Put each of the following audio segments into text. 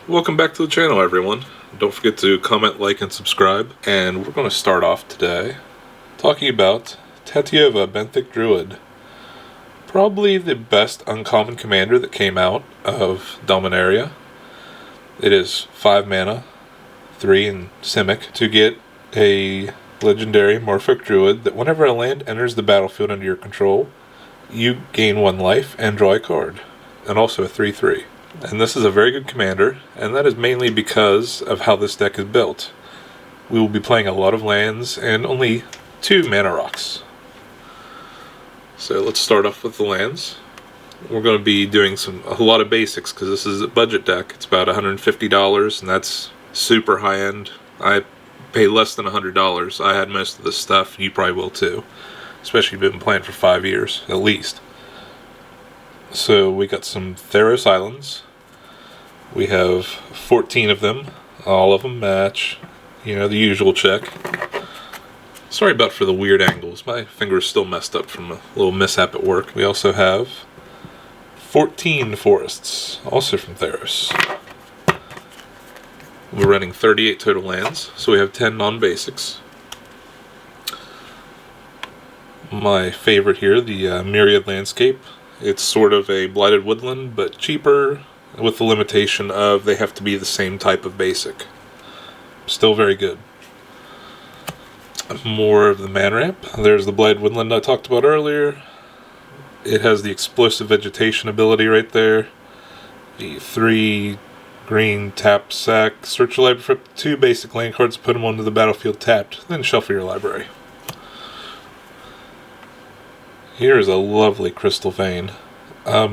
Welcome back to the channel, everyone. Don't forget to comment, like, and subscribe. And we're going to start off today talking about Tatyova, Benthic Druid. Probably the best uncommon commander that came out of Dominaria. It is 5 mana, 3 in Simic, to get a legendary Morphic Druid that whenever a land enters the battlefield under your control, you gain 1 life and draw a card. And also a 3/3. And this is a very good commander, and that is mainly because of how this deck is built. We will be playing a lot of lands and only 2 mana rocks. So let's start off with the lands. We're going to be doing a lot of basics because this is a budget deck. It's about $150, and that's super high end. I pay less than $100. I had most of this stuff. You probably will too, especially if you've been playing for 5 years at least. So we got some Theros Islands. We have 14 of them. All of them match. You know, the usual check. Sorry about for the weird angles. My finger is still messed up from a little mishap at work. We also have 14 forests, also from Theros. We're running 38 total lands, so we have 10 non-basics. My favorite here, the Myriad Landscape. It's sort of a blighted woodland, but cheaper, with the limitation of they have to be the same type of basic. Still very good. More of the mana ramp. There's the blighted woodland I talked about earlier. It has the explosive vegetation ability right there. The 3 green tapped sack. Search your library for up to 2 basic land cards, put them onto the battlefield tapped, then shuffle your library. Here is a lovely crystal vein.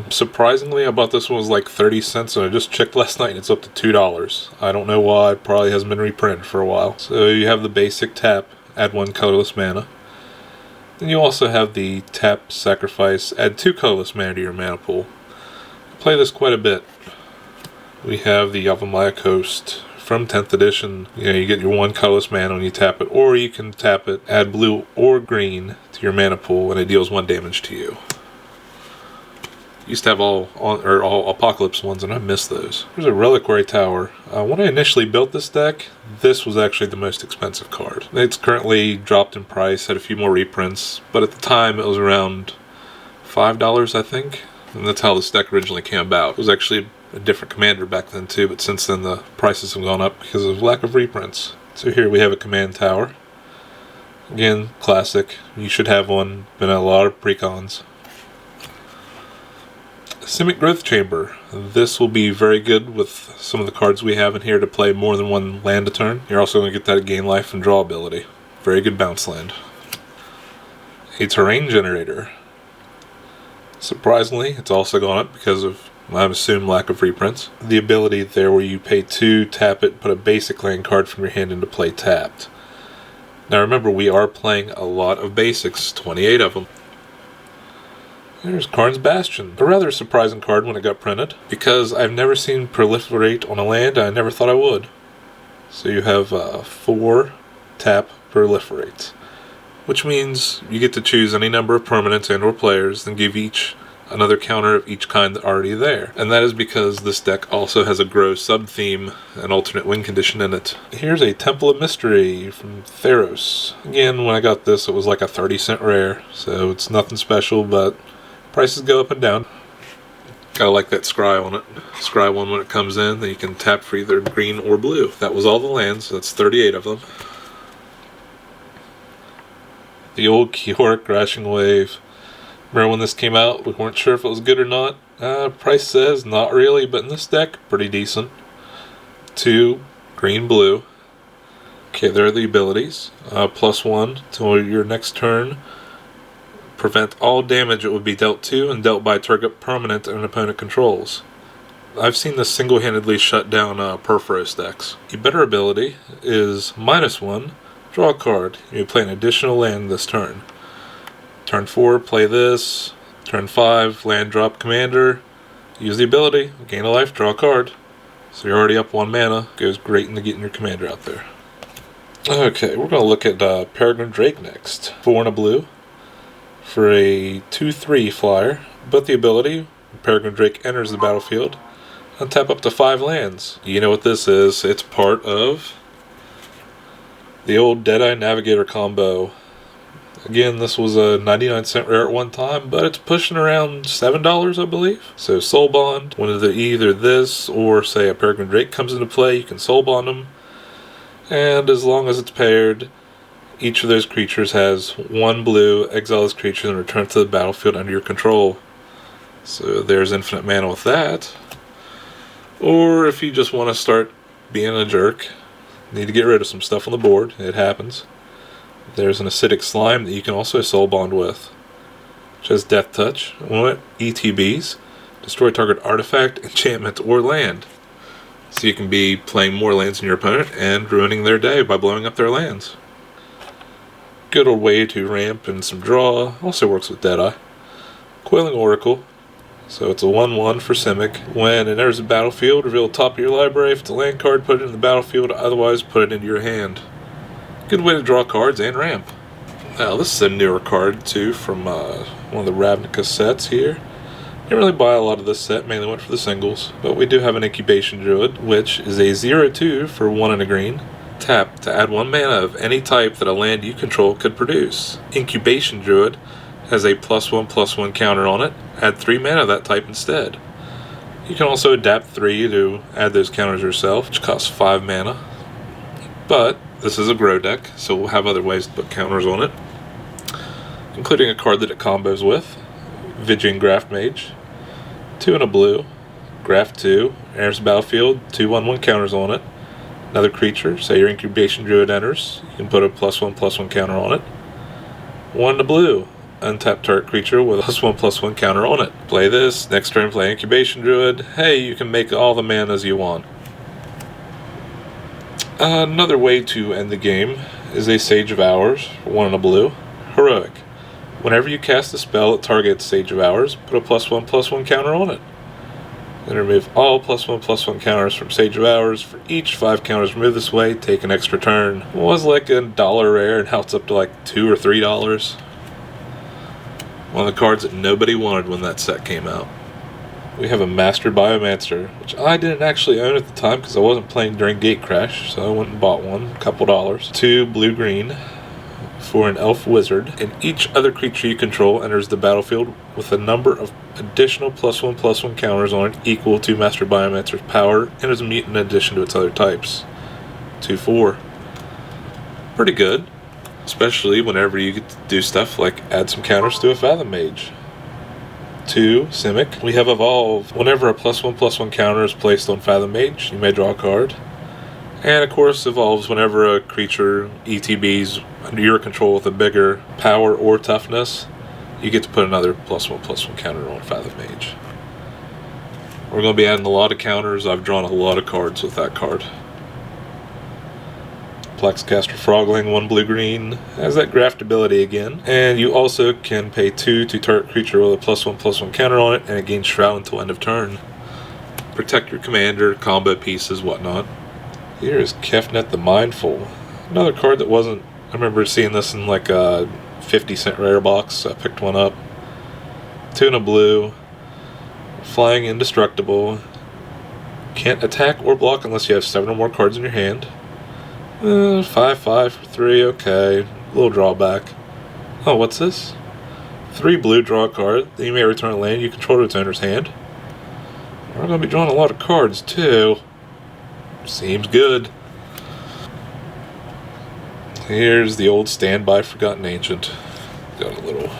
Surprisingly, I bought this one was like 30 cents, and I just checked last night and it's up to $2. I don't know why. It probably hasn't been reprinted for a while. So you have the basic tap, add 1 colorless mana. Then you also have the tap sacrifice, add 2 colorless mana to your mana pool. I play this quite a bit. We have the Yavimaya Coast from 10th edition. You get your 1 colorless mana when you tap it, or you can tap it, add blue or green to your mana pool, and it deals 1 damage to you. Used to have all Apocalypse ones, and I miss those. There's a Reliquary Tower. When I initially built this deck, this was actually the most expensive card. It's currently dropped in price, had a few more reprints, but at the time it was around $5, I think. And that's how this deck originally came about. It was actually a different commander back then too, but since then the prices have gone up because of lack of reprints. So here we have a command tower. Again, classic. You should have one. Been a lot of precons. Simic Growth Chamber. This will be very good with some of the cards we have in here to play more than 1 land a turn. You're also going to get that gain life and draw ability. Very good bounce land. A Terrain Generator. Surprisingly, it's also gone up because of, I assume, lack of reprints. The ability there where you pay 2, tap it, put a basic land card from your hand into play tapped. Now remember, we are playing a lot of basics, 28 of them. There's Karn's Bastion, a rather surprising card when it got printed, because I've never seen Proliferate on a land, I never thought I would. So you have 4 tap Proliferate, which means you get to choose any number of permanents and or players, then give each another counter of each kind already there. And that is because this deck also has a Grow sub-theme, an alternate win condition in it. Here's a Temple of Mystery from Theros. Again, when I got this, it was like a 30-cent rare, so it's nothing special, but prices go up and down. Gotta like that scry on it. Scry 1 when it comes in, then you can tap for either green or blue. That was all the lands, that's 38 of them. The old Kiora Crashing Wave. Remember when this came out, we weren't sure if it was good or not. Price says not really, but in this deck, pretty decent. 2 green blue. Okay, there are the abilities. +1 to your next turn. Prevent all damage it would be dealt to and dealt by target permanent an opponent controls. I've seen this single-handedly shut down Perforos decks. The better ability is -1, draw a card. You play an additional land this turn. Turn 4, play this. Turn 5, land drop commander. Use the ability, gain a life, draw a card. So you're already up 1 mana. Goes great into getting your commander out there. Okay, we're going to look at Peregrine Drake next. 4 and a blue. For a 2/3 flyer, but the ability, Peregrine Drake enters the battlefield, untap up to 5 lands. You know what this is. It's part of the old Deadeye Navigator combo. Again, this was a 99-cent rare at one time, but it's pushing around $7, I believe. So Soul Bond, when either this or, say, a Peregrine Drake comes into play, you can Soul Bond them. And as long as it's paired, each of those creatures has 1 blue, exile this creature, and return to the battlefield under your control. So there's infinite mana with that. Or if you just want to start being a jerk, need to get rid of some stuff on the board, it happens. There's an acidic slime that you can also Soul Bond with, which has Death Touch. ETBs, destroy target artifact, enchantment, or land. So you can be playing more lands than your opponent and ruining their day by blowing up their lands. Good old way to ramp and some draw. Also works with Deadeye. Coiling Oracle. So it's a 1/1 for Simic. When it enters the battlefield, reveal the top of your library. If it's a land card, put it in the battlefield. Otherwise, put it into your hand. Good way to draw cards and ramp. Now, this is a newer card, too, from one of the Ravnica sets here. Didn't really buy a lot of this set, mainly went for the singles. But we do have an Incubation Druid, which is a 0/2 for 1 and a green. Tap to add 1 mana of any type that a land you control could produce. Incubation Druid has a +1/+1 counter on it. Add 3 mana of that type instead. You can also adapt 3 to add those counters yourself, which costs 5 mana. But this is a grow deck, so we'll have other ways to put counters on it, including a card that it combos with, Vigian Graft Mage. 2 and a blue, Graft 2, enters the battlefield, 2/1/1 counters on it. Another creature, say your Incubation Druid enters, you can put a +1/+1 counter on it. 1 and a blue, untap target creature with a +1/+1 counter on it. Play this, next turn play Incubation Druid. Hey, you can make all the manas you want. Another way to end the game is a Sage of Hours, 1 and a blue. Heroic. Whenever you cast a spell that targets Sage of Hours, put a +1/+1 counter on it. Then remove all +1/+1 counters from Sage of Hours. For each 5 counters removed this way, take an extra turn. It was like $1 rare, and now it's up to like $2 or $3. One of the cards that nobody wanted when that set came out. We have a Master Biomaster, which I didn't actually own at the time because I wasn't playing during Gate Crash, so I went and bought one, a couple dollars. 2 blue-green for an Elf Wizard, and each other creature you control enters the battlefield with a number of additional +1/+1 counters on it equal to Master Biomaster's power, and is a mutant in addition to its other types. 2/4. Pretty good, especially whenever you get to do stuff like add some counters to a Fathom Mage. 2, Simic. We have Evolve. Whenever a +1/+1 counter is placed on Fathom Mage, you may draw a card. And of course, Evolves whenever a creature ETBs under your control with a bigger power or toughness, you get to put another +1/+1 counter on Fathom Mage. We're going to be adding a lot of counters. I've drawn a lot of cards with that card. Plexcaster Frogling, 1 blue-green, has that graft ability again. And you also can pay 2 to target creature with a +1/+1 counter on it, and it gains Shroud until end of turn. Protect your commander, combo pieces, whatnot. Here is Kefnet the Mindful. Another card that wasn't... I remember seeing this in like a 50-cent rare box, so I picked one up. 2 and a blue. Flying indestructible. Can't attack or block unless you have 7 or more cards in your hand. 5/5 for 3, okay. A little drawback. Oh, what's this? 3 blue, draw a card. Then you may return a land you control to its owner's hand. We're going to be drawing a lot of cards, too. Seems good. Here's the old standby Forgotten Ancient. Got a little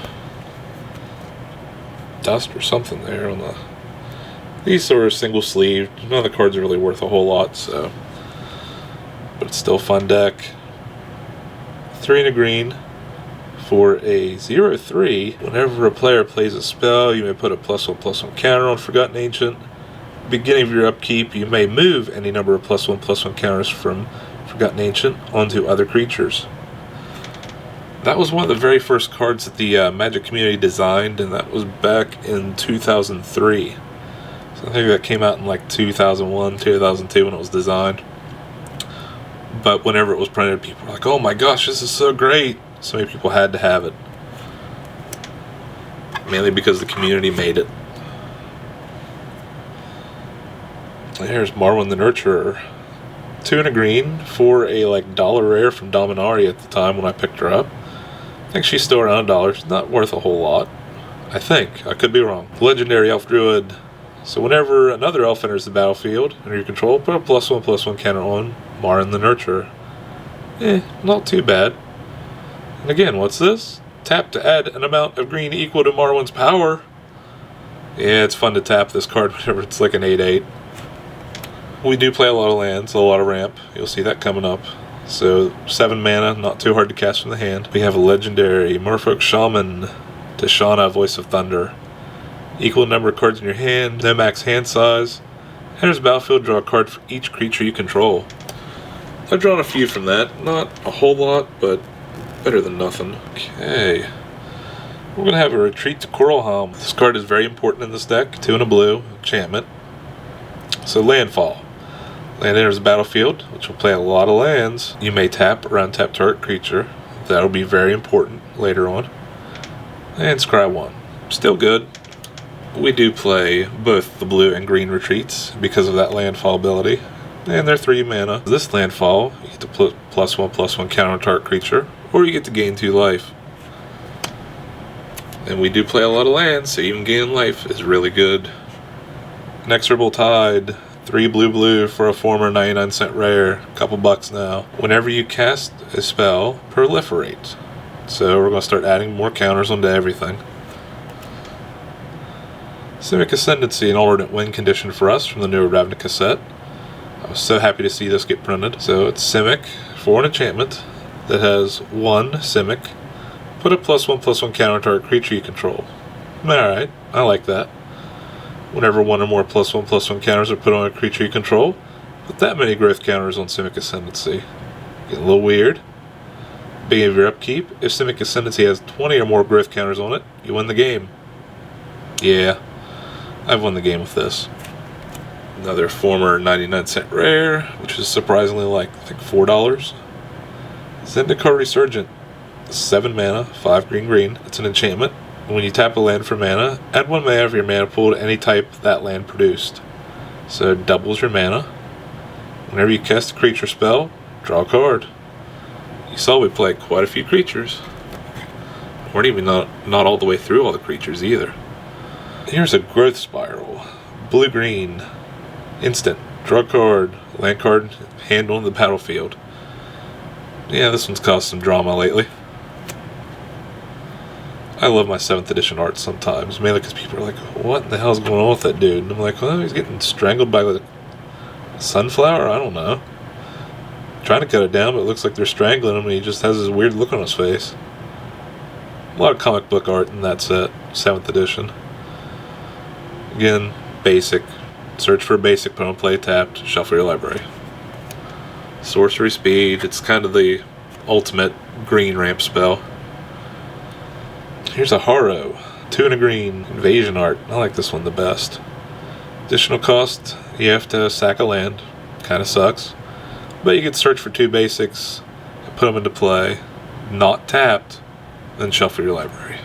dust or something there on the... These sort of single sleeved. None of the cards are really worth a whole lot, so... But it's still a fun deck. 3 and a green for a 0/3. Whenever a player plays a spell, you may put a +1/+1 counter on Forgotten Ancient. Beginning of your upkeep, you may move any number of +1/+1 counters from Forgotten Ancient onto other creatures. That was one of the very first cards that the Magic community designed, and that was back in 2003. So I think that came out in like 2001, 2002 when it was designed. But whenever it was printed, people were like, oh my gosh, this is so great. So many people had to have it. Mainly because the community made it. Here's Marwin the Nurturer. 2 and a green for a $1 rare from Dominaria at the time when I picked her up. I think she's still around $1. She's not worth a whole lot. I think. I could be wrong. Legendary Elf Druid. So whenever another elf enters the battlefield under your control, put a +1/+1 counter on Marwin the Nurturer. Not too bad. And again, what's this? Tap to add an amount of green equal to Marwin's power. Yeah, it's fun to tap this card whenever it's like an 8/8. We do play a lot of lands, a lot of ramp. You'll see that coming up. So 7 mana, not too hard to cast from the hand. We have a legendary Merfolk Shaman, Tashana, Voice of Thunder. Equal number of cards in your hand, no max hand size. Enters the battlefield, draw a card for each creature you control. I've drawn a few from that. Not a whole lot, but better than nothing. Okay. We're going to have a Retreat to Coralhelm. This card is very important in this deck. 2 and a blue, enchantment. So landfall. Land enters the battlefield, which will play a lot of lands. You may tap around tap target creature. That'll be very important later on. And scry 1. Still good. We do play both the blue and green retreats because of that landfall ability. And they're 3 mana. This landfall, you get to put +1/+1 counter on target creature, or you get to gain 2 life. And we do play a lot of lands, so even gaining life is really good. Inexorable Tide. 3 blue for a former 99-cent rare, couple bucks now. Whenever you cast a spell, proliferate. So we're going to start adding more counters onto everything. Simic Ascendancy, an alternate win condition for us from the newer Ravnica set. I was so happy to see this get printed. So it's Simic for an enchantment that has 1 Simic. Put a +1/+1 counter target creature you control. Alright, I like that. Whenever 1 or more +1/+1 counters are put on a creature you control, put that many growth counters on Simic Ascendancy. Getting a little weird. Beginning of your upkeep, if Simic Ascendancy has 20 or more growth counters on it, you win the game. Yeah, I've won the game with this. Another former 99-cent rare, which is surprisingly I think $4. Zendikar Resurgent. 7 mana, 5 green. It's an enchantment. When you tap a land for mana, add 1 mana of your mana pool to any type that land produced. So it doubles your mana. Whenever you cast a creature spell, draw a card. You saw we played quite a few creatures. Weren't even not all the way through all the creatures either. Here's a Growth Spiral. Blue-green. Instant. Draw a card. Land card. Hand on the battlefield. Yeah, this one's caused some drama lately. I love my 7th edition art sometimes, mainly because people are like, what the hell's going on with that dude? And I'm like, well, he's getting strangled by the sunflower? I don't know. Trying to cut it down, but it looks like they're strangling him and he just has this weird look on his face. A lot of comic book art in that set, 7th edition. Again, basic. Search for a basic, put on play tapped, shuffle your library. Sorcery Speed, it's kind of the ultimate green ramp spell. Here's a Harrow. 2 and a green. Invasion art. I like this one the best. Additional cost, you have to sack a land. Kinda sucks. But you can search for 2 basics, and put them into play, not tapped, then shuffle your library.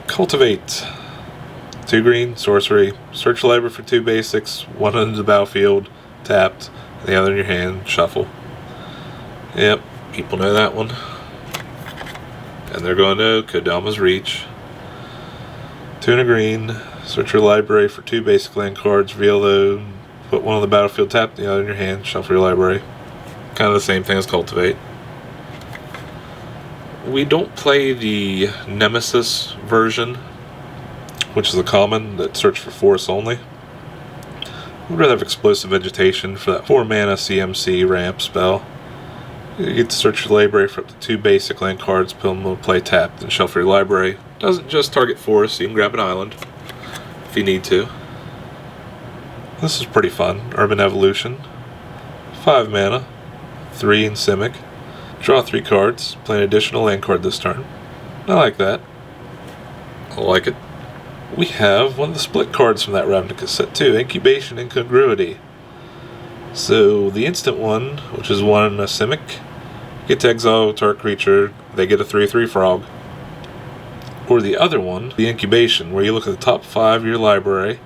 Cultivate. 2 green, sorcery. Search your library for 2 basics, 1 into the battlefield, tapped, the other in your hand, shuffle. Yep, people know that one. And they're going to Kodama's Reach. 2 and a green. Search your library for 2 basic land cards. Reveal those. Put 1 on the battlefield, tap the other in your hand. Shuffle your library. Kind of the same thing as Cultivate. We don't play the Nemesis version, which is a common that search for forests only. We'd rather have Explosive Vegetation for that 4 mana CMC ramp spell. You get to search your library for up to 2 basic land cards, put them on play tapped, and shuffle your library. Doesn't just target forests, you can grab an island if you need to. This is pretty fun. Urban Evolution. 5 mana, 3 in Simic. Draw 3 cards, play an additional land card this turn. I like that. I like it. We have one of the split cards from that Ravnica set too, Incubation Incongruity. So the instant one, which is 1 in a Simic, get to exile a target creature, they get a 3/3 frog. Or the other one, the Incubation, where you look at the top 5 of your library,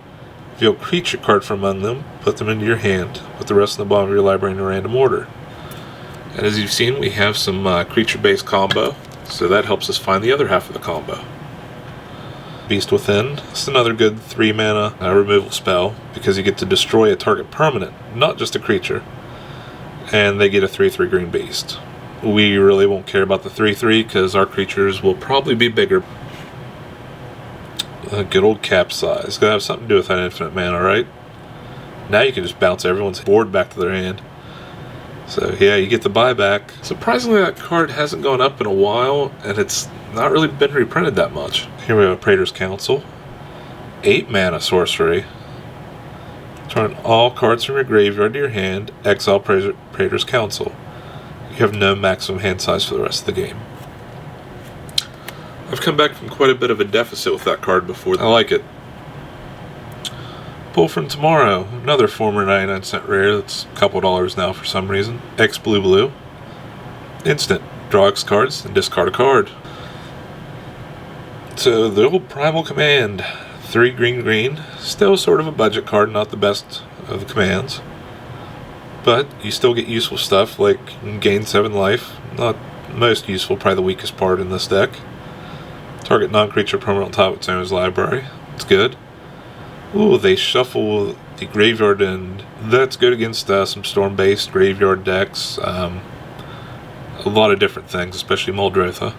Reveal a creature card from among them, put them into your hand, with the rest in the bottom of your library in a random order. And as you've seen, we have some creature-based combo, so that helps us find the other half of the combo. Beast Within. It's another good 3-mana removal spell, because you get to destroy a target permanent, not just a creature. And they get a 3/3 green beast. We really won't care about the 3/3, because our creatures will probably be bigger. A good old Capsize. Gotta have something to do with that infinite mana, right? Now you can just bounce everyone's board back to their hand. So yeah, you get the buyback. Surprisingly, that card hasn't gone up in a while, and it's not really been reprinted that much. Here we have Praetor's Council. 8-mana sorcery. Turn all cards from your graveyard to your hand, exile Praetor's Council. You have no maximum hand size for the rest of the game. I've come back from quite a bit of a deficit with that card before. I like it. Pull from Tomorrow, another former 99-cent rare that's a couple dollars now for some reason. X blue. Instant. Draw X cards and discard a card. So the old Primal Command, 3 green. Still sort of a budget card, not the best of the commands. But you still get useful stuff like gain 7 life. Not most useful, probably the weakest part in this deck. Target non-creature permanent on top of its owner's library. It's good. Ooh, they shuffle the graveyard, and that's good against some storm-based graveyard decks. A lot of different things, especially Muldrotha.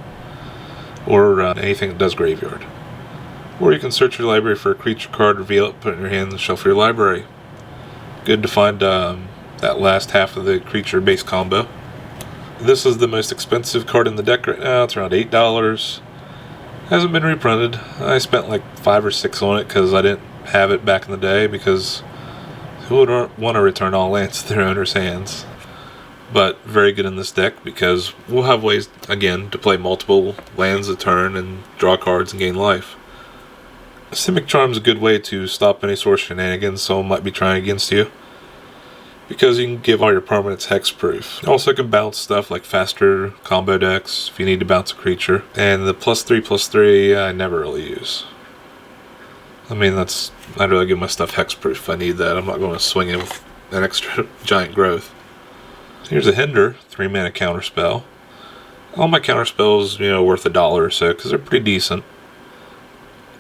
Or anything that does graveyard. Or you can search your library for a creature card, reveal it, put it in your hand, and shuffle your library. Good to find that last half of the creature-based combo. This is the most expensive card in the deck right now. It's around $8. Hasn't been reprinted. I spent like 5 or 6 on it because I didn't have it back in the day, because who would want to return all lands to their owner's hands? But very good in this deck, because we'll have ways, again, to play multiple lands a turn and draw cards and gain life. Simic Charm is a good way to stop any sort of shenanigans someone might be trying against you, because you can give all your permanents hexproof. You also can bounce stuff like faster combo decks if you need to bounce a creature. And the +3/+3 I never really use. I mean, I'd rather give my stuff hexproof if I need that. I'm not going to swing in with an extra giant growth. Here's a Hinder, 3-mana counterspell. All my counterspells, worth $1 or so, because they're pretty decent.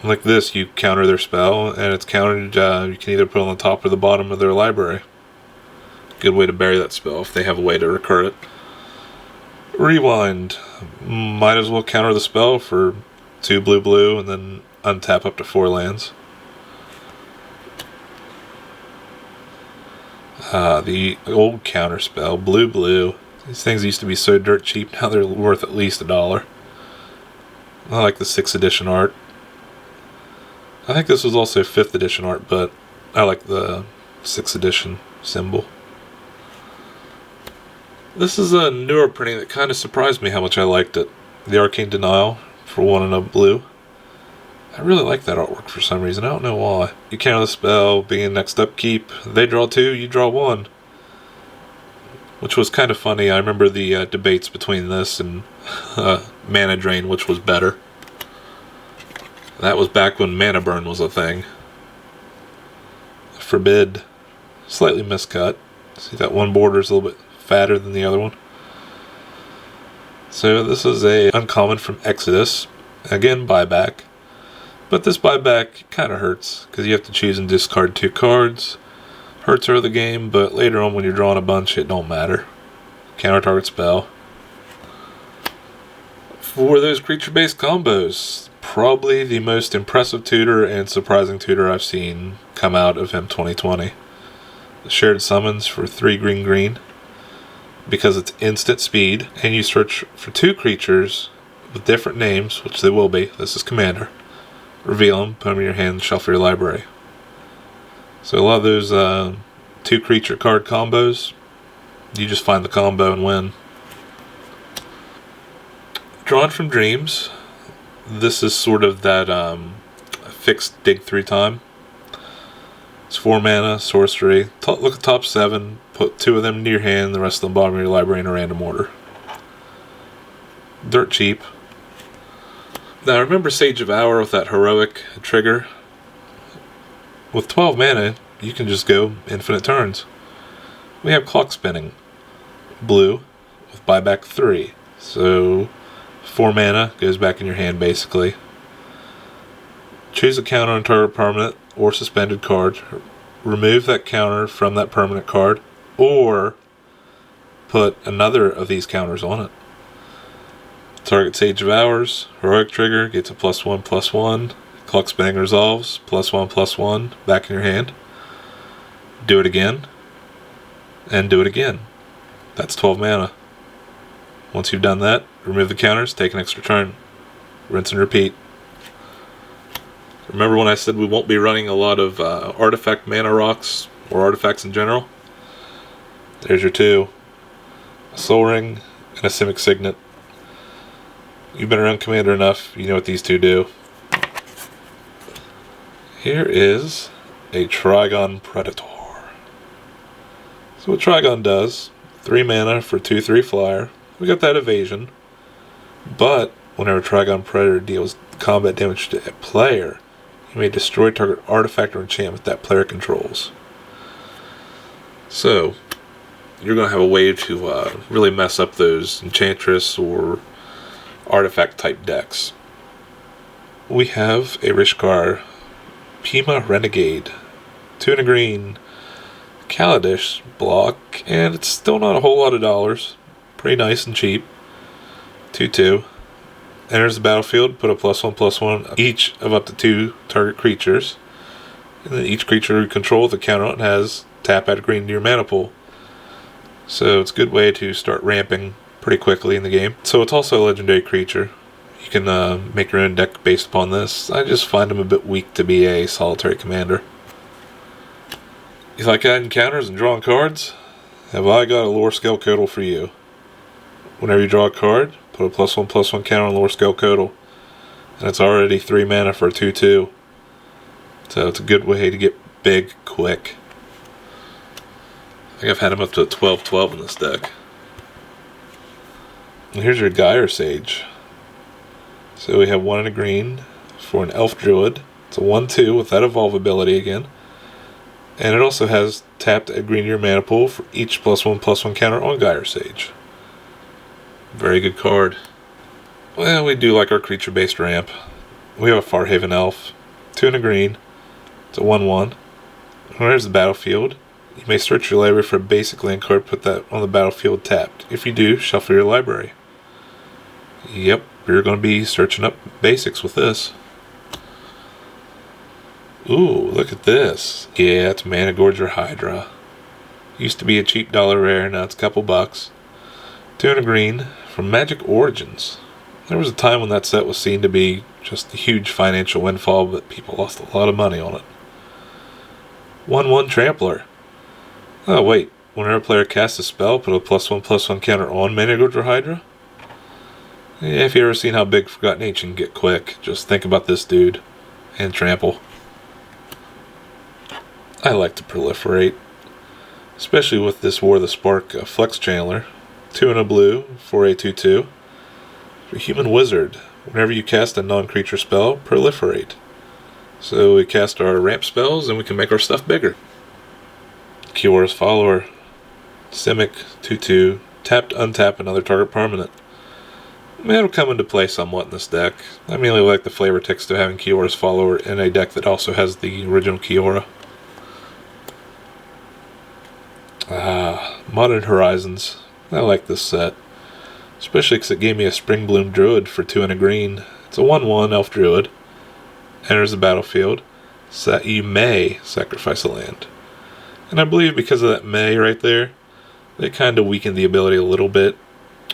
Like this, you counter their spell, and it's countered, you can either put it on the top or the bottom of their library. Good way to bury that spell if they have a way to recur it. Rewind. Might as well counter the spell for 2 blue, and then untap up to 4 lands. The old counter spell, blue. These things used to be so dirt cheap, now they're worth at least $1. I like the 6th edition art. I think this was also 5th edition art, but I like the 6th edition symbol. This is a newer printing that kind of surprised me how much I liked it. The Arcane Denial for 1 and a blue. I really like that artwork for some reason. I don't know why. You counter the spell, being next upkeep. They draw 2, you draw 1. Which was kind of funny. I remember the debates between this and Mana Drain, which was better. That was back when Mana Burn was a thing. Forbid. Slightly miscut. See, that one border is a little bit fatter than the other one. So this is a uncommon from Exodus. Again, buyback. But this buyback kind of hurts, because you have to choose and discard 2 cards. Hurts early the game, but later on when you're drawing a bunch, it don't matter. Counter target spell. For those creature-based combos, probably the most impressive tutor and surprising tutor I've seen come out of M2020. The Shared Summons for 3 green. Because it's instant speed, and you search for 2 creatures with different names, which they will be. This is Commander. Reveal them, put them in your hand, shuffle your library. So a lot of those 2 creature card combos, you just find the combo and win. Drawn from Dreams. This is sort of that fixed dig 3 time. It's 4 mana, sorcery. Look at top 7, put 2 of them into your hand, the rest of them bottom of your library in a random order. Dirt cheap. Now remember Sage of Hour with that heroic trigger? With 12 mana, you can just go infinite turns. We have Clock Spinning. Blue with buyback 3. So 4 mana goes back in your hand basically. Choose a counter on target permanent or suspended card. Remove that counter from that permanent card, or put another of these counters on it. Target Sage of Hours, Heroic Trigger, gets a +1/+1. Clock Spinning resolves, +1/+1, back in your hand. Do it again, and do it again. That's 12 mana. Once you've done that, remove the counters, take an extra turn. Rinse and repeat. Remember when I said we won't be running a lot of artifact mana rocks, or artifacts in general? There's your two. A Soul Ring and a Simic Signet. You've been around Commander enough, you know what these two do. Here is a Trigon Predator. So what Trigon does, 3 mana for 2/3 flyer. We got that evasion. But whenever Trigon Predator deals combat damage to a player, you may destroy target artifact or enchantment that player controls. So, you're going to have a way to really mess up those Enchantress or artifact type decks. We have a Rishkar Pima Renegade, 2 and a green, Kaladesh block, and it's still not a whole lot of dollars. Pretty nice and cheap. 2/2. Enters the battlefield, put a +1/+1 each of up to 2 target creatures. And then each creature you control with a counter on it has tap add green to your mana pool. So it's a good way to start ramping pretty quickly in the game. So it's also a legendary creature. You can make your own deck based upon this. I just find him a bit weak to be a solitary commander. You like adding counters and drawing cards? Have I got a Lore Skelcodal for you. Whenever you draw a card, put a +1/+1 counter on Lore Skelcodal. And it's already 3 mana for a 2/2. So it's a good way to get big quick. I think I've had him up to a 12/12 in this deck. And here's your Gyre Sage. So we have 1 and a green for an Elf Druid. It's a 1/2 with that evolve ability again. And it also has tapped a green to your mana pool for each +1/+1 counter on Gyre Sage. Very good card. Well, we do like our creature-based ramp. We have a Farhaven Elf, 2 and a green. It's a 1/1. Where's the battlefield? You may search your library for a basic land card, put that on the battlefield tapped. If you do, shuffle your library. Yep, you're going to be searching up basics with this. Ooh, look at this. Yeah, it's Mana Gorger Hydra. Used to be a cheap dollar rare, now it's a couple bucks. 2 and a green from Magic Origins. There was a time when that set was seen to be just a huge financial windfall, but people lost a lot of money on it. 1/1 Trampler. Oh wait, whenever a player casts a spell, put a +1/+1 counter on Mana Gorger Hydra? Yeah, if you ever seen how big Forgotten Age can get quick, just think about this dude. And trample. I like to proliferate. Especially with this War of the Spark Flex Channeler. 2 and a blue for a 2/2. For Human Wizard, whenever you cast a non-creature spell, proliferate. So we cast our ramp spells and we can make our stuff bigger. Kiora's Follower. Simic, 2/2. Tap to untap another target permanent. It'll come into play somewhat in this deck. I mainly like the flavor text of having Kiora's Follower in a deck that also has the original Kiora. Modern Horizons. I like this set. Especially because it gave me a Springbloom Druid for 2 and a green. It's a 1/1 Elf Druid. Enters the battlefield. So you may sacrifice a land. And I believe because of that may right there, they kind of weaken the ability a little bit.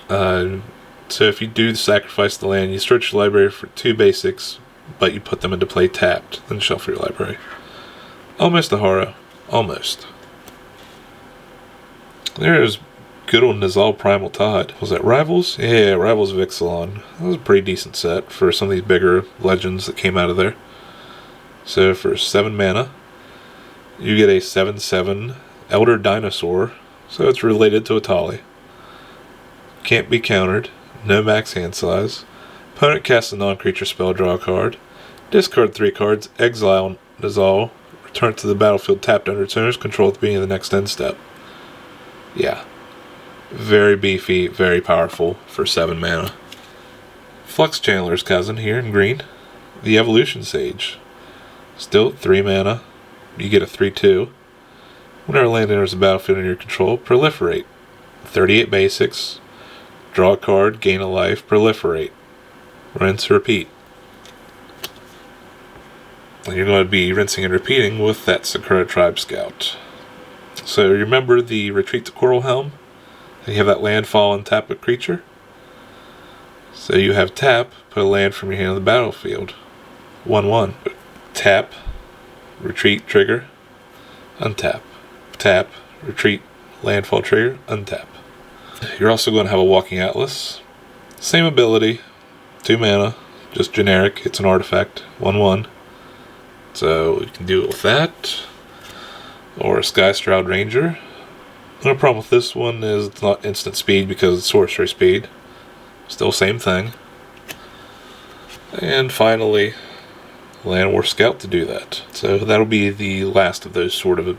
So if you do sacrifice the land, you search your library for 2 basics, but you put them into play tapped, then shuffle your library. Almost a horror. Almost. There's good old Nizal Primal Tide. Was that Rivals? Yeah, Rivals of Ixalan. That was a pretty decent set for some of these bigger legends that came out of there. So for 7 mana, you get a 7/7 Elder Dinosaur. So it's related to Atali. Can't be countered. No max hand size. Opponent casts a non-creature spell, draw a card. Discard 3 cards, exile Nizal, Return to the battlefield tapped under its owner's control at the beginning of the next end step. Yeah. Very beefy, very powerful for 7 mana. Flux Channeler's cousin here in green. The Evolution Sage. Still 3 mana. You get a 3/2. Whenever land enters the battlefield under your control, proliferate. 38 basics. Draw a card, gain a life, proliferate. Rinse, repeat. And you're going to be rinsing and repeating with that Sakura Tribe Scout. So remember the Retreat to Coral Helm? You have that landfall and tap a creature. So you have tap, put a land from your hand on the battlefield. 1/1. Tap, retreat, trigger, untap. Tap, retreat, landfall, trigger, untap. You're also going to have a Walking Atlas. Same ability, 2 mana, just generic. It's an artifact, 1/1. So you can do it with that. Or a Sky Stroud Ranger. The only problem with this one is it's not instant speed because it's sorcery speed. Still same thing. And finally, Land War Scout to do that. So that'll be the last of those sort of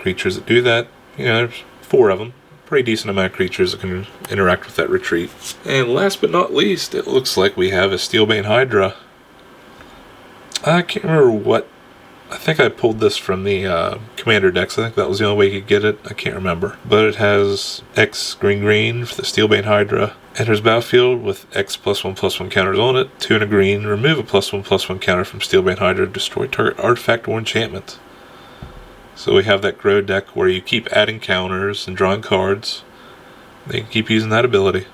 creatures that do that. You know, there's 4 of them. Pretty decent amount of creatures that can interact with that retreat. And last but not least, it looks like we have a Steelbane Hydra. I can't remember what. I think I pulled this from the Commander decks. I think that was the only way you could get it. I can't remember. But it has X green for the Steelbane Hydra. Enters battlefield with X +1/+1 counters on it. 2 and a green. Remove a +1/+1 counter from Steelbane Hydra. Destroy target artifact or enchantment. So we have that Grow deck where you keep adding counters and drawing cards. Then you can keep using that ability.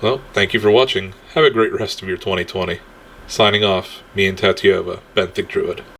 Well, thank you for watching. Have a great rest of your 2020. Signing off, me and Tatyova, Benthic Druid.